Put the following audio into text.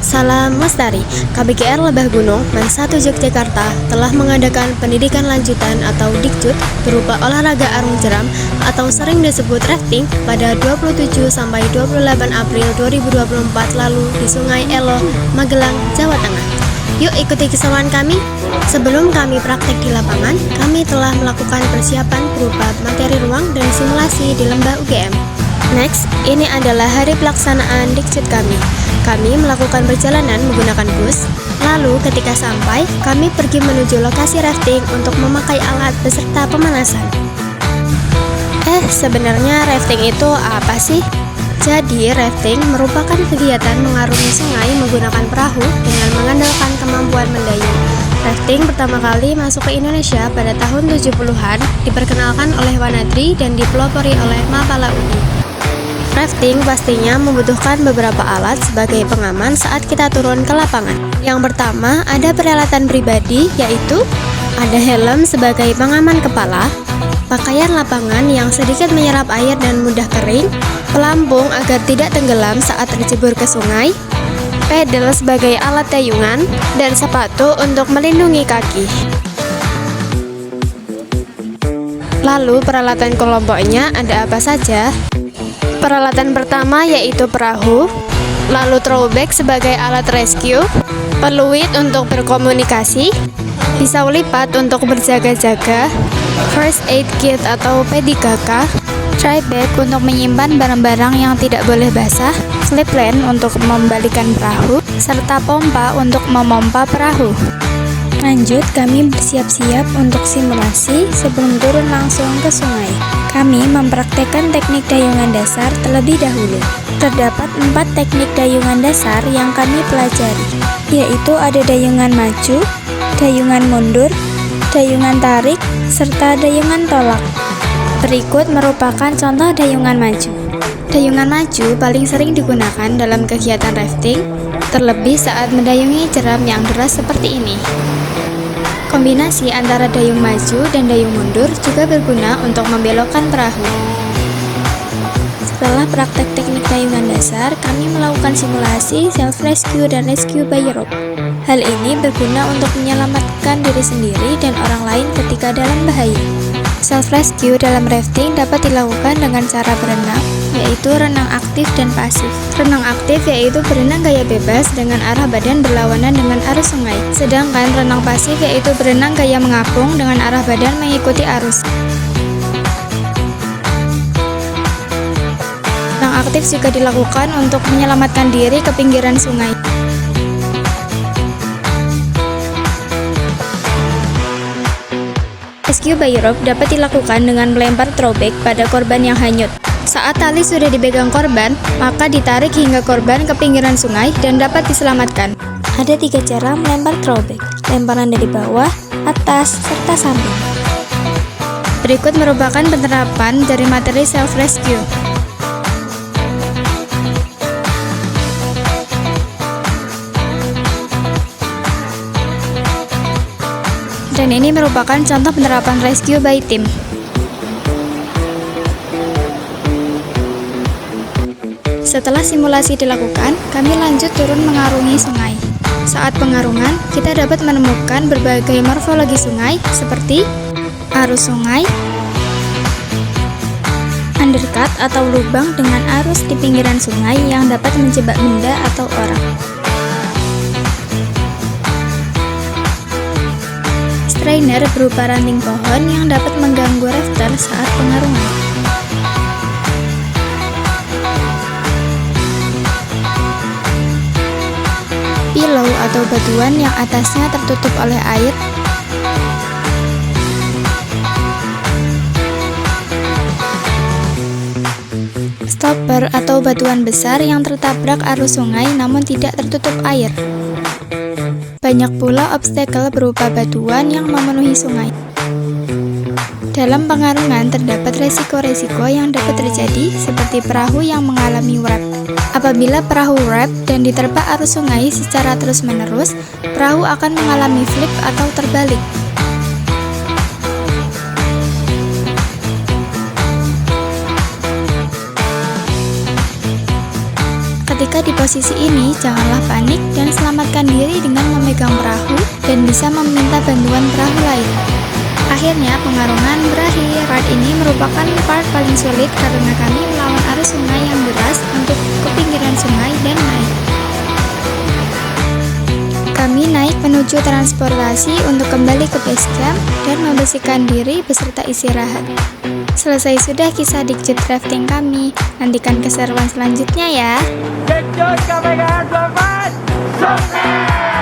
Salam Lestari, KBKR Lebah Gunung, Men 1 Yogyakarta telah mengadakan pendidikan lanjutan atau Dikjud berupa olahraga arung jeram atau sering disebut rafting pada 27 sampai 28 April 2024 lalu di Sungai Elo, Magelang, Jawa Tengah. Yuk ikuti keseruan kami. Sebelum kami praktek di lapangan, kami telah melakukan persiapan berupa materi ruang dan simulasi di lembah UGM. Next, ini adalah hari pelaksanaan Dikjud kami. Kami melakukan perjalanan menggunakan bus, lalu ketika sampai, kami pergi menuju lokasi rafting untuk memakai alat beserta pemanasan. Sebenarnya rafting itu apa sih? Jadi, rafting merupakan kegiatan mengarungi sungai menggunakan perahu dengan mengandalkan kemampuan mendayung. Rafting pertama kali masuk ke Indonesia pada tahun 70-an, diperkenalkan oleh Wanadri dan dipelopori oleh Mapala UI. Rafting pastinya membutuhkan beberapa alat sebagai pengaman saat kita turun ke lapangan. Yang pertama, ada peralatan pribadi, yaitu ada helm sebagai pengaman kepala, pakaian lapangan yang sedikit menyerap air dan mudah kering, pelampung agar tidak tenggelam saat terjebur ke sungai, pedal sebagai alat dayungan, dan sepatu untuk melindungi kaki. Lalu peralatan kelompoknya ada apa saja? Peralatan pertama yaitu perahu, lalu throwback sebagai alat rescue, peluit untuk berkomunikasi, pisau lipat untuk berjaga-jaga, first aid kit atau P3K, try-bag untuk menyimpan barang-barang yang tidak boleh basah, slip line untuk membalikan perahu, serta pompa untuk memompa perahu. Lanjut, kami bersiap-siap untuk simulasi sebelum turun langsung ke sungai. Kami mempraktekkan teknik dayungan dasar terlebih dahulu. Terdapat 4 teknik dayungan dasar yang kami pelajari, yaitu ada dayungan maju, dayungan mundur, dayungan tarik, serta dayungan tolak. Berikut merupakan contoh dayungan maju. Dayungan maju paling sering digunakan dalam kegiatan rafting, terlebih saat mendayungi jeram yang deras seperti ini. Kombinasi antara dayung maju dan dayung mundur juga berguna untuk membelokkan perahu. Setelah praktek teknik dayungan dasar, kami melakukan simulasi self-rescue dan rescue by rope. Hal ini berguna untuk menyelamatkan diri sendiri dan orang lain ketika dalam bahaya. Self-rescue dalam rafting dapat dilakukan dengan cara berenang, yaitu renang aktif dan pasif. Renang aktif yaitu berenang gaya bebas dengan arah badan berlawanan dengan arus sungai. Sedangkan renang pasif yaitu berenang gaya mengapung dengan arah badan mengikuti arus. Renang aktif juga dilakukan untuk menyelamatkan diri ke pinggiran sungai. Rescue by rope dapat dilakukan dengan melempar throwback pada korban yang hanyut. Saat tali sudah dipegang korban, maka ditarik hingga korban ke pinggiran sungai dan dapat diselamatkan. Ada 3 cara melempar throwback: lemparan dari bawah, atas, serta samping. Berikut merupakan penerapan dari materi self-rescue. Dan ini merupakan contoh penerapan rescue by team. Setelah simulasi dilakukan, kami lanjut turun mengarungi sungai. Saat pengarungan, kita dapat menemukan berbagai morfologi sungai seperti arus sungai, undercut atau lubang dengan arus di pinggiran sungai yang dapat menjebak benda atau orang. Strainer berupa ranting pohon yang dapat mengganggu rafter saat pengarungan. Pillow atau batuan yang atasnya tertutup oleh air. Stopper atau batuan besar yang tertabrak arus sungai namun tidak tertutup air. Banyak pula obstacle berupa batuan yang memenuhi sungai. Dalam pengarungan terdapat resiko-resiko yang dapat terjadi seperti perahu yang mengalami warp. Apabila perahu warp dan diterpa arus sungai secara terus-menerus, perahu akan mengalami flip atau terbalik. Ketika di posisi ini, janganlah panik dan selamatkan diri dengan memegang perahu dan bisa meminta bantuan perahu lain. Akhirnya pengarungan berakhir. Part ini merupakan part paling sulit karena kami melawan arus sungai yang deras untuk ke pinggiran sungai dan naik. Kami naik menuju transportasi untuk kembali ke base camp dan membersihkan diri beserta istirahat. Selesai sudah kisah Dikjut Rafting kami. Nantikan keseruan selanjutnya ya. Dikjut Kami Sukses!